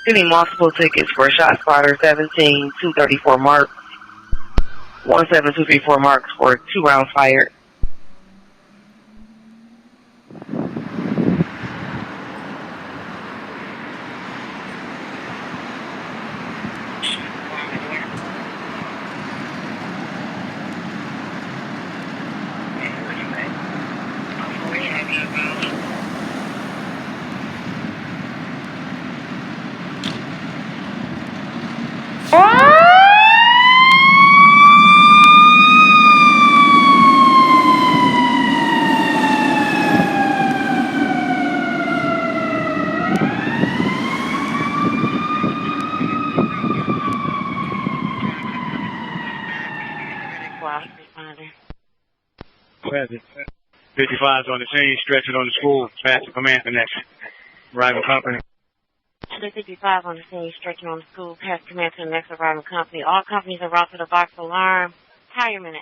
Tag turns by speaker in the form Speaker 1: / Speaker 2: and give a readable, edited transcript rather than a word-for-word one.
Speaker 1: You need multiple tickets for Shot Spotter 17-234 mark. 17234 marks for 2 rounds fired.
Speaker 2: Present. 55's on the scene, stretching on the school, past the command connection. Arriving company.
Speaker 3: 55 on the scene, stretching on the school, past command to the next arriving company. All companies are routed to the box alarm. Tireman